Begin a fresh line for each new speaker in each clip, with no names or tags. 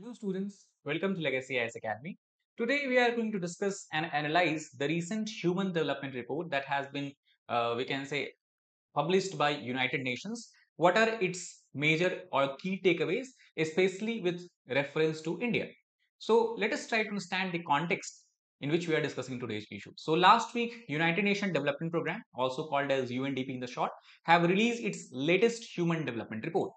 Hello students, welcome to Legacy IAS Academy. Today we are going to discuss and analyze the recent Human Development Report that has been, we can say, published by United Nations. What are its major or key takeaways, especially with reference to India? So let us try to understand the context in which we are discussing today's issue. So last week, United Nations Development Program, also called as UNDP in the short, have released its latest Human Development Report.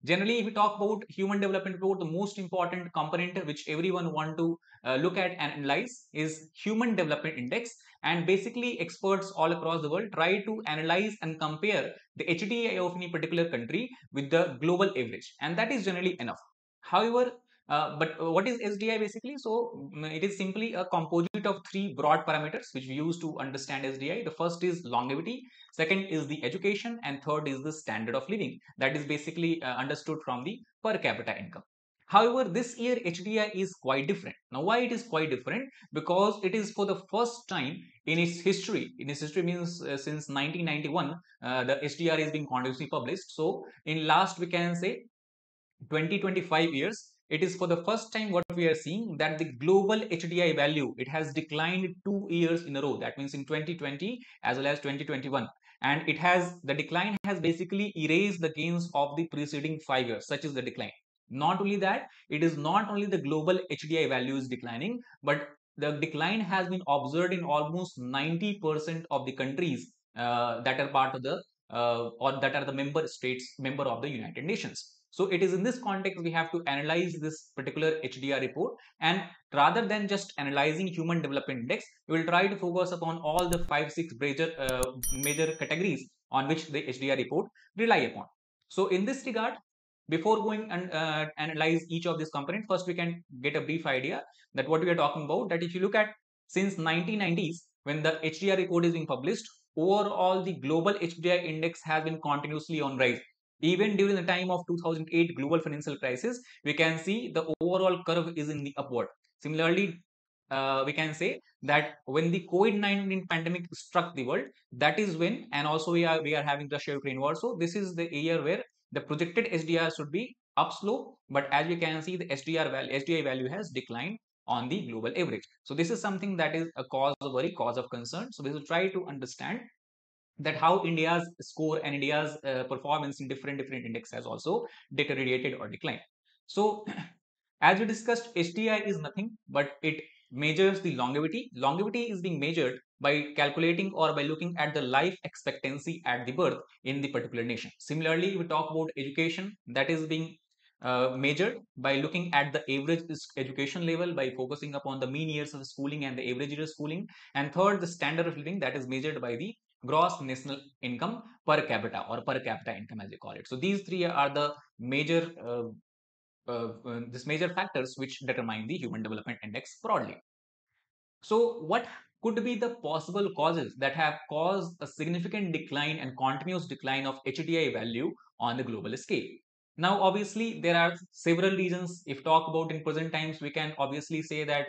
Generally, if we talk about human development report, the most important component which everyone want to look at and analyze is human development index. And basically, experts all across the world try to analyze and compare the HDI of any particular country with the global average, and that is generally enough. However, but what is SDI basically? So it is simply a composite of three broad parameters which we use to understand SDI. The first is longevity, second is the education, and third is the standard of living. That is basically understood from the per capita income. However, this year HDI is quite different. Now, why it is quite different? Because it is for the first time in its history. In its history means since 1991, the HDR is being continuously published. So, in last we can say 20-25 years, it is for the first time what we are seeing that the global HDI value, it has declined 2 years in a row. That means in 2020 as well as 2021, and the decline has basically erased the gains of the preceding 5 years. Such is the decline. Not only that, it is not only the global HDI value is declining, but the decline has been observed in almost 90% of the countries that are part of the or that are the member of the United Nations. So it is in this context we have to analyze this particular HDR report, and rather than just analyzing human development index, we will try to focus upon all the 5-6 major categories on which the HDR report rely upon. So in this regard, before going and analyze each of these components, first we can get a brief idea that what we are talking about. That if you look at since 1990s, when the HDR report is being published, overall the global HDI index has been continuously on rise. Even during the time of 2008 global financial crisis, we can see the overall curve is in the upward. Similarly, we can say that when the COVID-19 pandemic struck the world, that is when, and also we are having Russia-Ukraine war. So this is the year where the projected SDR should be up slope, but as we can see, the SDI value has declined on the global average. So this is something that is a cause of worry, cause of concern. So we will try to understand that how India's score and India's performance in different index has also deteriorated or declined. So as we discussed, HDI is nothing but it measures the longevity. Longevity is being measured by calculating or by looking at the life expectancy at the birth in the particular nation. Similarly, we talk about education, that is being measured by looking at the average education level by focusing upon the mean years of schooling and the average years of schooling. And third, the standard of living, that is measured by the gross national income per capita or per capita income as they call it. So these three are the major major factors which determine the human development index broadly. So what could be the possible causes that have caused a significant decline and continuous decline of HDI value on the global scale? Now, obviously, there are several reasons. If talk about in present times, we can obviously say that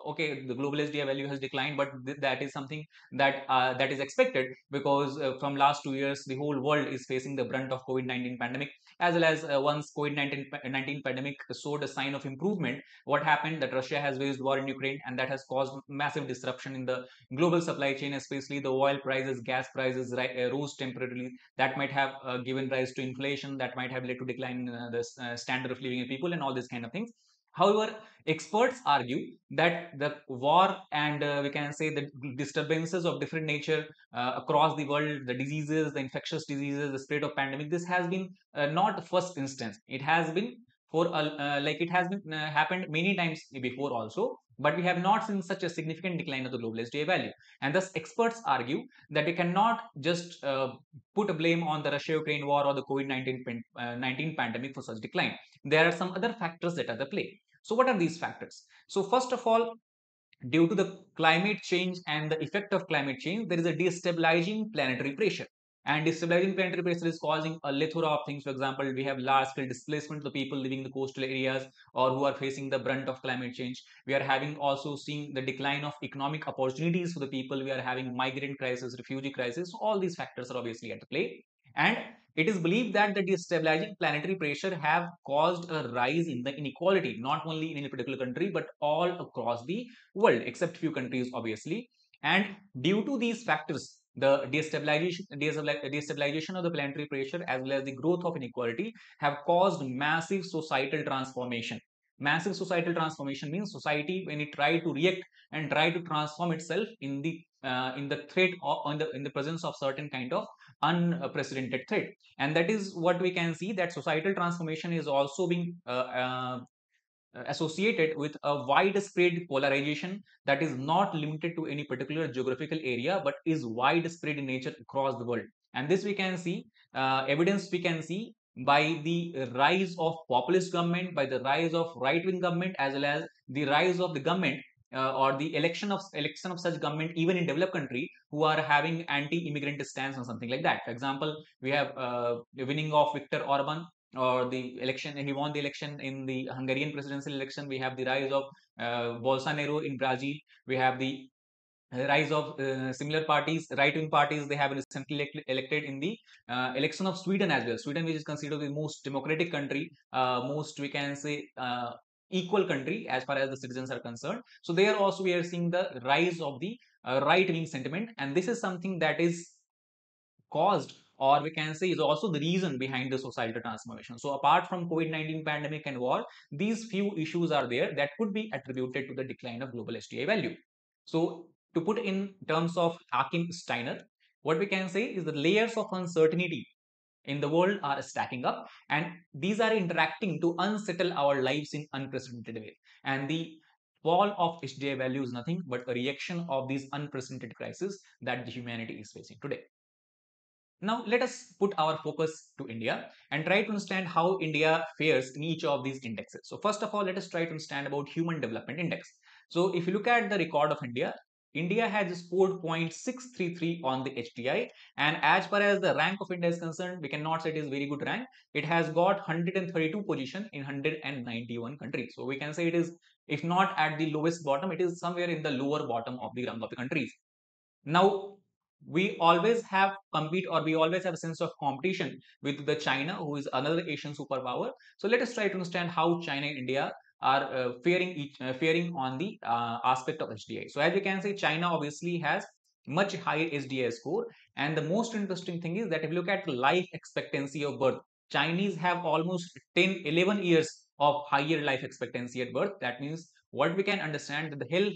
okay, the global SDI value has declined, but that is something that is expected because from last 2 years, the whole world is facing the brunt of COVID-19 pandemic, as well as once COVID-19 pandemic showed a sign of improvement. What happened that Russia has waged war in Ukraine, and that has caused massive disruption in the global supply chain, especially the oil prices, gas prices rose temporarily. That might have given rise to inflation, that might have led to decline in the standard of living of people and all these kind of things. However, experts argue that the war and we can say the disturbances of different nature across the world, the diseases, the infectious diseases, the spread of pandemic, this has been not the first instance. It has been like it has been happened many times before also, but we have not seen such a significant decline of the global SDA value. And thus, experts argue that we cannot just put a blame on the Russia-Ukraine war or the COVID-19 pandemic for such decline. There are some other factors that are at play. So, what are these factors? So, first of all, due to the climate change and the effect of climate change, there is a destabilizing planetary pressure. And destabilizing planetary pressure is causing a plethora of things. For example, we have large scale displacement of the people living in the coastal areas or who are facing the brunt of climate change. We are having also seeing the decline of economic opportunities for the people. We are having migrant crisis, refugee crisis. All these factors are obviously at play. And it is believed that the destabilizing planetary pressure have caused a rise in the inequality, not only in any particular country, but all across the world, except few countries, obviously. And due to these factors, the destabilization of the planetary pressure as well as the growth of inequality have caused massive societal transformation. Massive societal transformation means society, when it try to react and try to transform itself in the threat or in the presence of certain kind of unprecedented threat. And that is what we can see, that societal transformation is also being associated with a widespread polarization that is not limited to any particular geographical area but is widespread in nature across the world. And this we can see, evidence we can see by the rise of populist government, by the rise of right-wing government, as well as the rise of the government or the election of such government even in developed country who are having anti-immigrant stance or something like that. For example, we have the winning of Viktor Orban, or the election, he won the election in the Hungarian presidential election. We have the rise of Bolsonaro in Brazil. We have the rise of similar parties, right-wing parties. They have recently elected in the election of Sweden as well. Sweden, which is considered the most democratic country, most we can say equal country as far as the citizens are concerned. So there also we are seeing the rise of the right-wing sentiment, and this is something that is caused, or we can say is also the reason behind the societal transformation. So apart from COVID-19 pandemic and war, these few issues are there that could be attributed to the decline of global HDI value. So to put in terms of Hakim Steiner, what we can say is the layers of uncertainty in the world are stacking up, and these are interacting to unsettle our lives in unprecedented way. And the fall of HDI value is nothing but a reaction of these unprecedented crises that the humanity is facing today. Now, let us put our focus to India and try to understand how India fares in each of these indexes. So, first of all, let us try to understand about Human Development Index. So, if you look at the record of India, India has scored 0.633 on the HDI, and as far as the rank of India is concerned, we cannot say it is very good rank. It has got 132 position in 191 countries. So, we can say it is, if not at the lowest bottom, it is somewhere in the lower bottom of the rung of the countries. Now, we always have compete, or we always have a sense of competition with the China, who is another Asian superpower. So let us try to understand how China and India are faring on the aspect of HDI. So as you can see, China obviously has much higher HDI score, and the most interesting thing is that if you look at the life expectancy of birth, Chinese have almost 10-11 years of higher life expectancy at birth. That means what we can understand that the health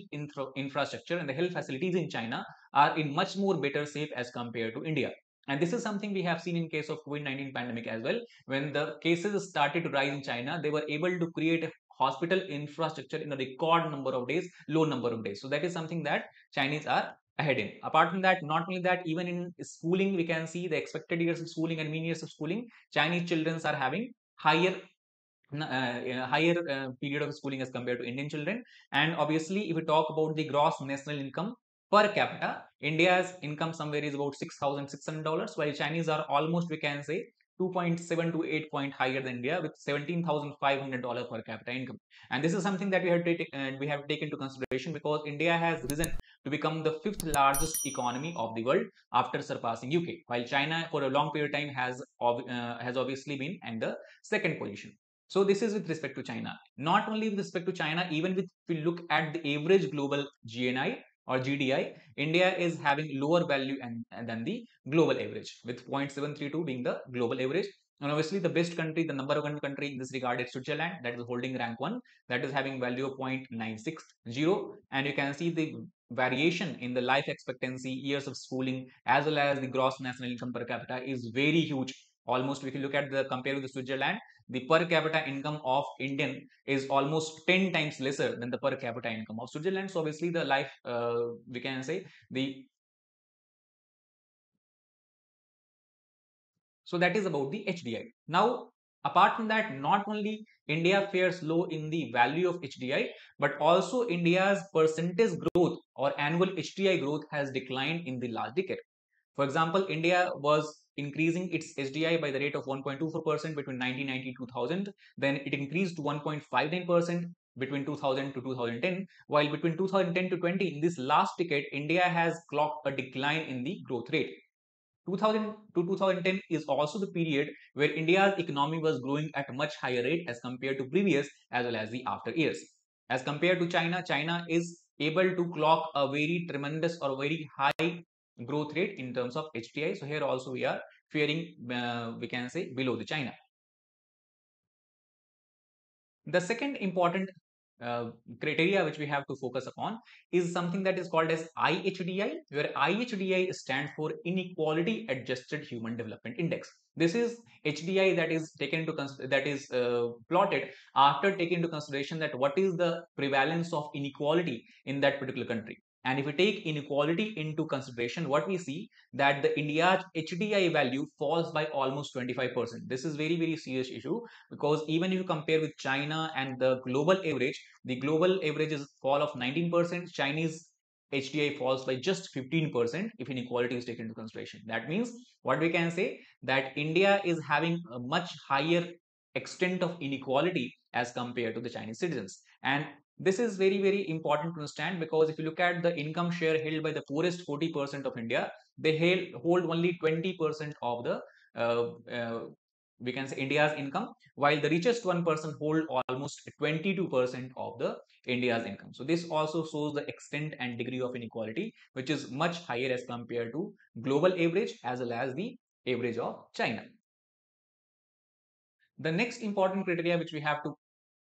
infrastructure and the health facilities in China are in much more better shape as compared to India. And this is something we have seen in case of COVID-19 pandemic as well. When the cases started to rise in China, they were able to create a hospital infrastructure in a record number of days, low number of days. So that is something that Chinese are ahead in. Apart from that, not only that, even in schooling, we can see the expected years of schooling and mean years of schooling, Chinese children are having higher period of schooling as compared to Indian children. And obviously, if we talk about the gross national income per capita, India's income somewhere is about $6,600, while Chinese are almost, we can say, 2.7 to 8 point higher than India with $17,500 per capita income. And this is something that we have taken into consideration because India has risen to become the fifth largest economy of the world after surpassing UK, while China for a long period of time has obviously been in the second position. So this is with respect to China. Not only with respect to China, even if we look at the average global GNI or GDI, India is having lower value than the global average, with 0.732 being the global average. And obviously the best country, the number one country in this regard is Switzerland, that is holding rank 1, that is having value of 0.960. And you can see the variation in the life expectancy, years of schooling, as well as the gross national income per capita is very huge. Almost, if you look at the compare with the Switzerland, the per capita income of Indian is almost 10 times lesser than the per capita income of Switzerland. So obviously the life, we can say the, so that is about the HDI. Now, apart from that, not only India fares low in the value of HDI, but also India's percentage growth or annual HDI growth has declined in the last decade. For example, India was increasing its HDI by the rate of 1.24% between 1990 to 2000. Then it increased to 1.59% between 2000 to 2010. While between 2010 to 20, in this last decade, India has clocked a decline in the growth rate. 2000 to 2010 is also the period where India's economy was growing at a much higher rate as compared to previous as well as the after years. As compared to China, China is able to clock a very tremendous or very high growth rate in terms of HDI. So here also we are faring, we can say, below the China. The second important uh, criteria which we have to focus upon is something that is called as IHDI, where IHDI stands for Inequality Adjusted Human Development Index. This is HDI that is taken into plotted after taking into consideration that what is the prevalence of inequality in that particular country. And if we take inequality into consideration, what we see that the India's HDI value falls by almost 25%. This is very, very serious issue, because even if you compare with China and the global average is fall of 19%. Chinese HDI falls by just 15% if inequality is taken into consideration. That means what we can say that India is having a much higher extent of inequality as compared to the Chinese citizens. And this is very, very important to understand, because if you look at the income share held by the poorest 40% of India, they hold only 20% of the we can say India's income, while the richest 1% hold almost 22% of the India's income. So this also shows the extent and degree of inequality, which is much higher as compared to global average as well as the average of China. The next important criteria which we have to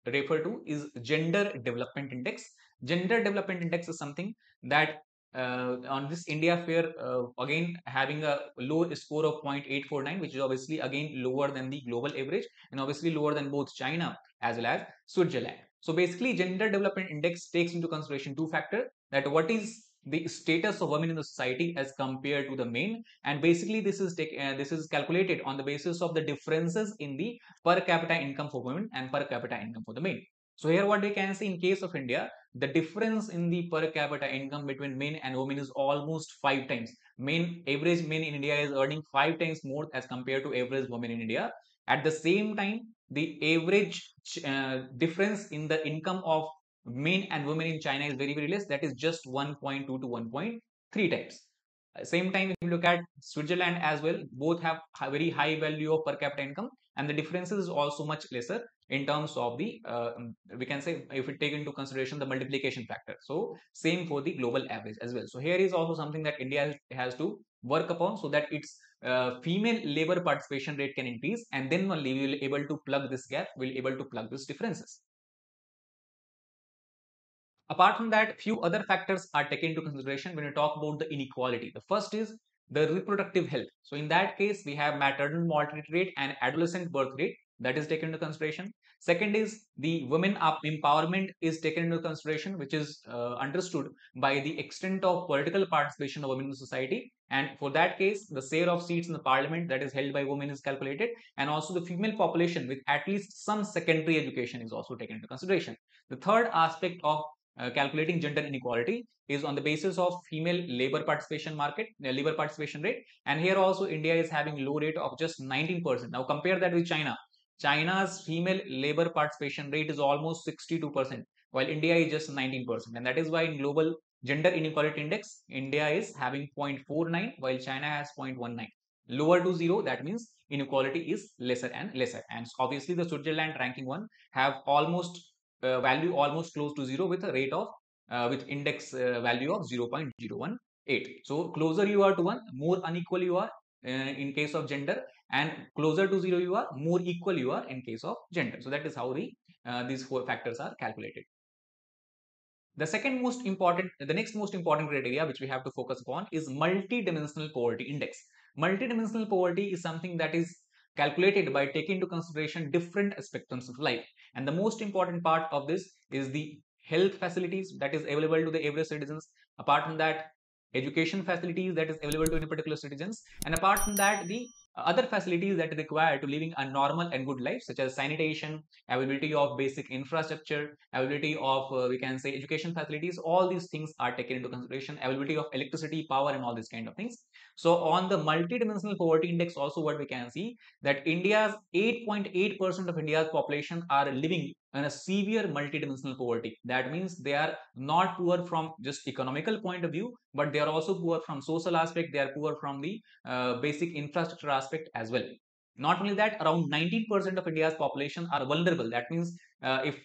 refer to is Gender Development Index. Gender Development Index is something that on this India fair, again having a low score of 0.849, which is obviously again lower than the global average and obviously lower than both China as well as Switzerland. So basically, Gender Development Index takes into consideration two factors: that what is the status of women in the society as compared to the men, and basically this is calculated on the basis of the differences in the per capita income for women and per capita income for the men. So here what we can see in case of India, the difference in the per capita income between men and women is almost 5 times. Average men in India is earning 5 times more as compared to average women in India. At the same time, the average difference in the income of men and women in China is very, very less. That is just 1.2 to 1.3 times. Same time, if you look at Switzerland as well, both have very high value of per capita income, and the differences is also much lesser in terms of the we can say, if we take into consideration the multiplication factor. So same for the global average as well. So here is also something that India has to work upon, so that its female labor participation rate can increase, and then only we will able to plug this gap, we will able to plug these differences. Apart from that, few other factors are taken into consideration when we talk about the inequality. The first is the reproductive health. So in that case, we have maternal mortality rate and adolescent birth rate that is taken into consideration. Second is the women empowerment is taken into consideration, which is understood by the extent of political participation of women in society. And for that case, the share of seats in the parliament that is held by women is calculated, and also the female population with at least some secondary education is also taken into consideration. The third aspect of calculating gender inequality is on the basis of female labor participation rate, and here also India is having low rate of just 19%. Now compare that with China. China's female labor participation rate is almost 62%, while India is just 19%, and that is why in global gender inequality index, India is having 0.49 while China has 0.19. Lower to zero, that means inequality is lesser and lesser. And obviously the Switzerland ranking one have almost value almost close to zero with a rate of with index value of 0.018. So closer you are to 1, more unequal you are in case of gender, and closer to 0 you are, more equal you are in case of gender. So that is how these four factors are calculated. The next most important criteria which we have to focus upon is multidimensional poverty index. Multidimensional poverty is something that is calculated by taking into consideration different spectrums of life. And the most important part of this is the health facilities that is available to the average citizens. Apart from that, education facilities that is available to any particular citizens. And apart from that, the other facilities that are required to living a normal and good life, such as sanitation, availability of basic infrastructure, availability of we can say education facilities. All these things are taken into consideration. Availability of electricity, power, and all these kind of things. So on the multidimensional poverty index, also what we can see that India's 8.8% of India's population are living in a severe multidimensional poverty. That means they are not poor from just economical point of view, but they are also poor from social aspect. They are poor from the basic infrastructure aspect as well. Not only that, around 19% of India's population are vulnerable. That means if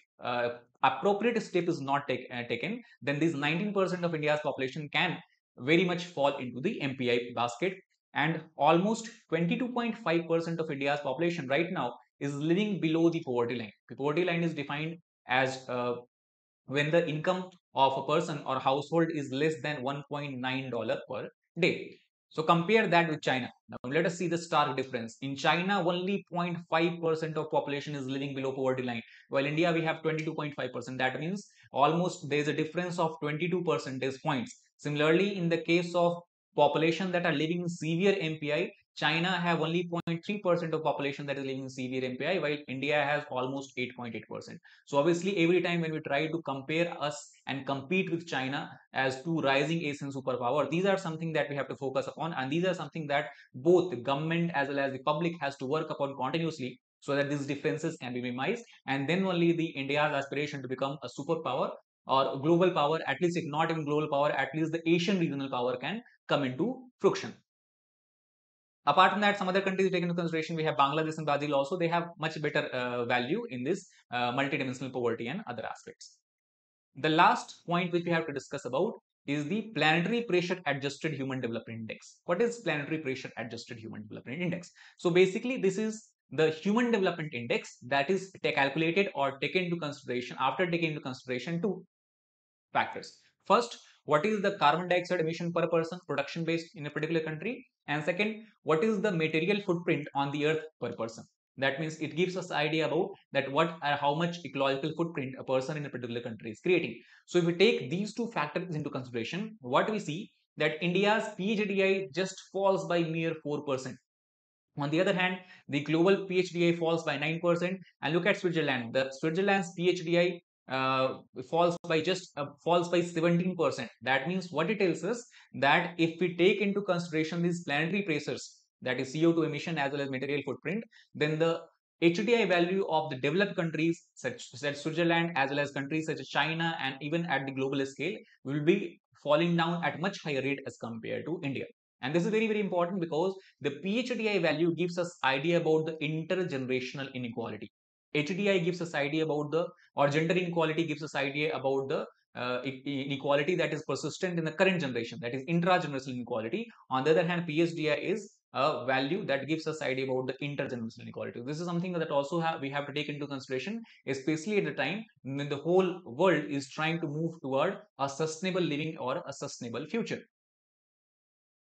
appropriate step is not taken, then this 19% of India's population can very much fall into the MPI basket. And almost 22.5% of India's population right now is living below the poverty line. The poverty line is defined as when the income of a person or household is less than $1.9 per day. So compare that with China. Now let us see the stark difference. In China, only 0.5% of population is living below poverty line, while India we have 22.5%. That means almost there is a difference of 22 percentage points. Similarly, in the case of population that are living in severe MPI, China have only 0.3% of population that is living in severe MPI, while India has almost 8.8%. So obviously, every time when we try to compare us and compete with China as two rising Asian superpower, these are something that we have to focus upon, and these are something that both the government as well as the public has to work upon continuously, so that these differences can be minimized, and then only the India's aspiration to become a superpower or global power, at least if not even global power, at least the Asian regional power can come into fruition. Apart from that, some other countries taken into consideration, we have Bangladesh and Brazil also. They have much better value in this multidimensional poverty and other aspects. The last point which we have to discuss about is the Planetary Pressure Adjusted Human Development Index. What is Planetary Pressure Adjusted Human Development Index? So basically, this is the Human Development Index that is calculated or taken into consideration after taking into consideration two factors. First, what is the carbon dioxide emission per person production based in a particular country? And second, what is the material footprint on the earth per person? That means it gives us idea about that what how much ecological footprint a person in a particular country is creating. So if we take these two factors into consideration, what we see that India's PHDI just falls by mere 4%. On the other hand, the global PHDI falls by 9%. And look at Switzerland. The Switzerland's PHDI falls by 17%. That means what it tells us that if we take into consideration these planetary pressures, that is CO2 emission as well as material footprint, then the HDI value of the developed countries such as Switzerland as well as countries such as China and even at the global scale will be falling down at much higher rate as compared to India. And this is very, very important because the PHDI value gives us idea about the intergenerational inequality. HDI gives us idea about the, or gender inequality gives us idea about the inequality that is persistent in the current generation, that is intragenerational inequality. On the other hand, PHDI is a value that gives us idea about the intergenerational inequality. This is something that also we have to take into consideration, especially at the time when the whole world is trying to move toward a sustainable living or a sustainable future.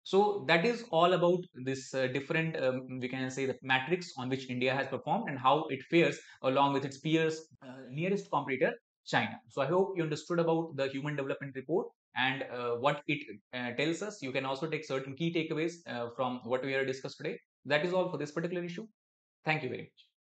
So that is all about this different, we can say, the matrix on which India has performed and how it fares along with its peers, nearest competitor, China. So I hope you understood about the Human Development Report and what it tells us. You can also take certain key takeaways from what we have discussed today. That is all for this particular issue. Thank you very much.